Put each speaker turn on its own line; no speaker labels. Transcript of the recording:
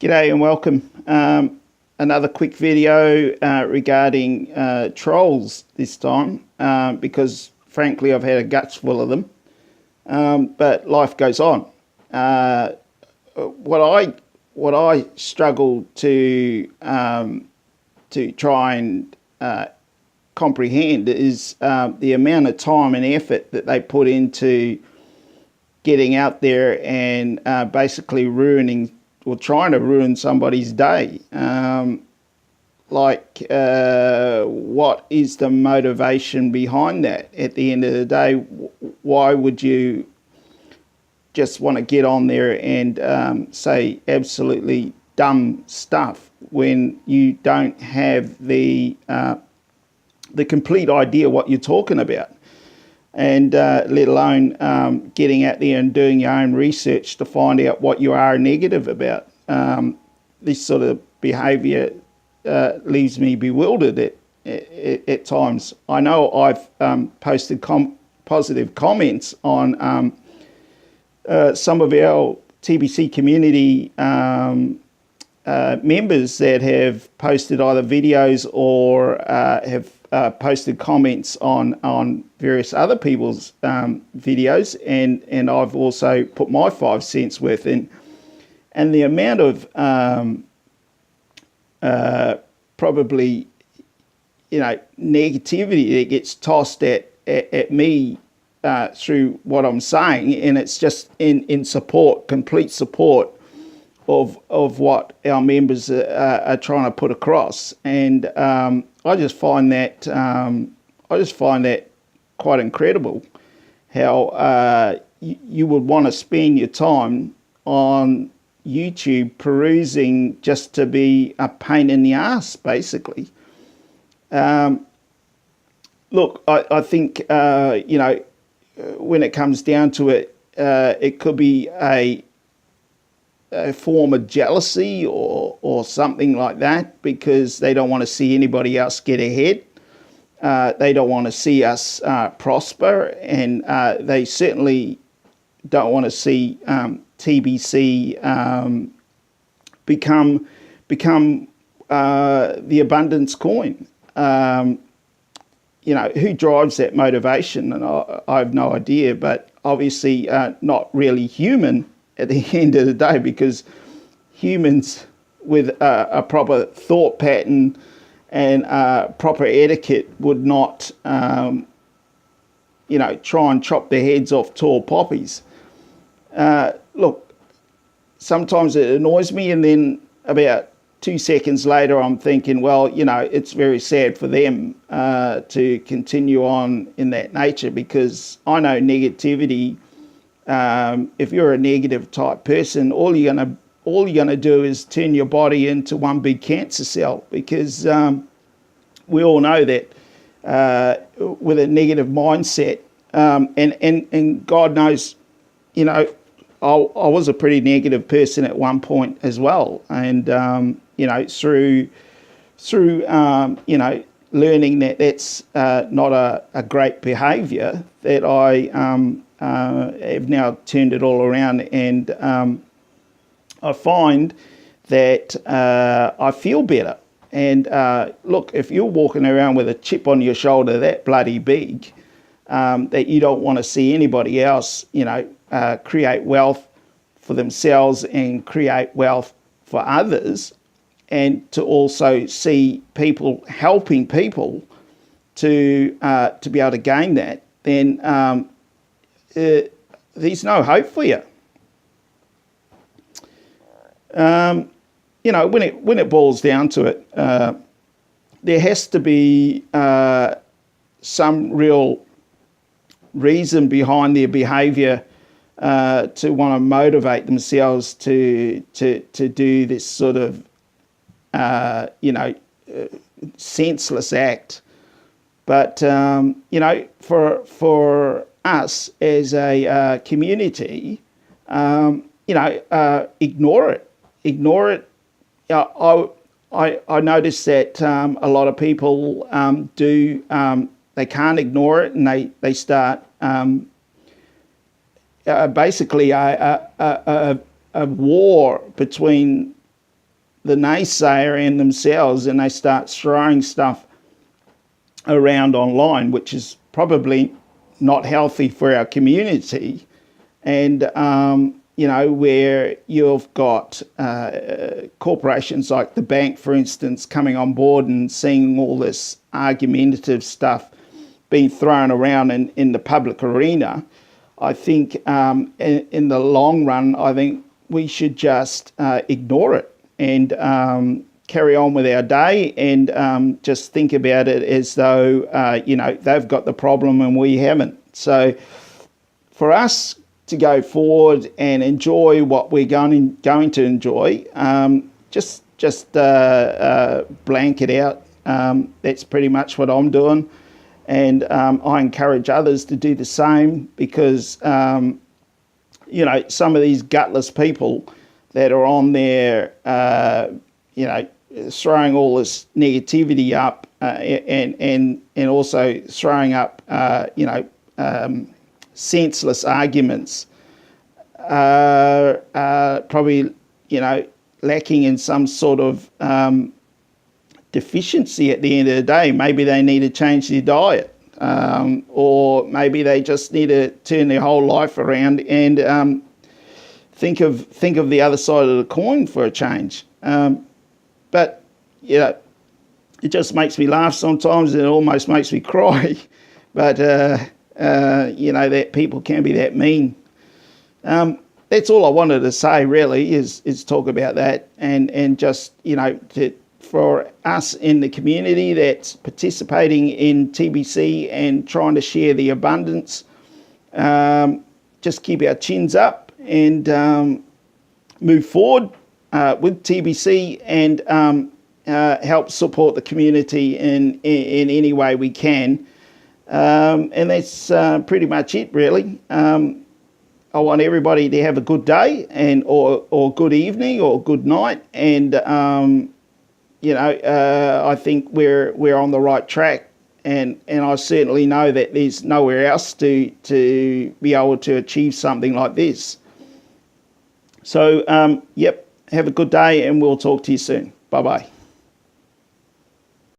G'day and welcome. Another quick video regarding trolls this time because frankly I've had a guts full of them, but life goes on. What I struggle to try and comprehend is the amount of time and effort that they put into getting out there and basically ruining or trying to ruin somebody's day. What is the motivation behind that? At the end of the day, why would you just want to get on there and say absolutely dumb stuff when you don't have the complete idea what you're talking about? And let alone getting out there and doing your own research to find out what you are negative about. This sort of behaviour leaves me bewildered at times. I know I've posted positive comments on some of our TBC community members that have posted either videos or have posted comments on various other people's videos, and I've also put my 5 cents worth in. And the amount of probably negativity that gets tossed at me through what I'm saying, and it's just in support, complete support of what our members are trying to put across. And I just find that quite incredible how you would want to spend your time on YouTube perusing just to be a pain in the ass, basically. Look, I think when it comes down to it, it could be a form of jealousy or something like that, because they don't want to see anybody else get ahead. They don't want to see us prosper, and they certainly don't want to see TBC become the abundance coin. Who drives that motivation? And I have no idea, but obviously not really human at the end of the day, because humans with a proper thought pattern and proper etiquette would not try and chop their heads off tall poppies. Look, sometimes it annoys me, and then about 2 seconds later I'm thinking, well, it's very sad for them to continue on in that nature, because I know negativity. If you're a negative type person, all you're gonna do is turn your body into one big cancer cell, because we all know that with a negative mindset, and God knows, I was a pretty negative person at one point as well, and through learning that that's not a great behaviour, that I have now turned it all around, and I find that I feel better. And look, if you're walking around with a chip on your shoulder that bloody big, that you don't want to see anybody else, create wealth for themselves and create wealth for others, and to also see people helping people to be able to gain that, then there's no hope for you. When it boils down to it, there has to be some real reason behind their behaviour to want to motivate themselves to do this sort of senseless act. But for us as a community, ignore it. I noticed that a lot of people they can't ignore it, and they start basically a war between the naysayer in themselves, and they start throwing stuff around online, which is probably not healthy for our community. And where you've got corporations like the bank, for instance, coming on board and seeing all this argumentative stuff being thrown around in the public arena. I think in the long run, I think we should just ignore it and carry on with our day and just think about it as though, they've got the problem and we haven't. So for us to go forward and enjoy what we're going to enjoy, just blank it out. That's pretty much what I'm doing. And I encourage others to do the same because, some of these gutless people that are on there, throwing all this negativity up and also throwing up, senseless arguments are probably, lacking in some sort of deficiency at the end of the day. Maybe they need to change their diet, or maybe they just need to turn their whole life around and think of the other side of the coin for a change. But it just makes me laugh sometimes, and it almost makes me cry. But that people can be that mean. That's all I wanted to say, really, is talk about that and just for us in the community that's participating in TBC and trying to share the abundance, just keep our chins up and move forward with TBC and help support the community in any way we can. And that's pretty much it, really. I want everybody to have a good day or good evening or good night, and I think we're on the right track, and I certainly know that there's nowhere else to be able to achieve something like this. So, have a good day, and we'll talk to you soon. Bye-bye.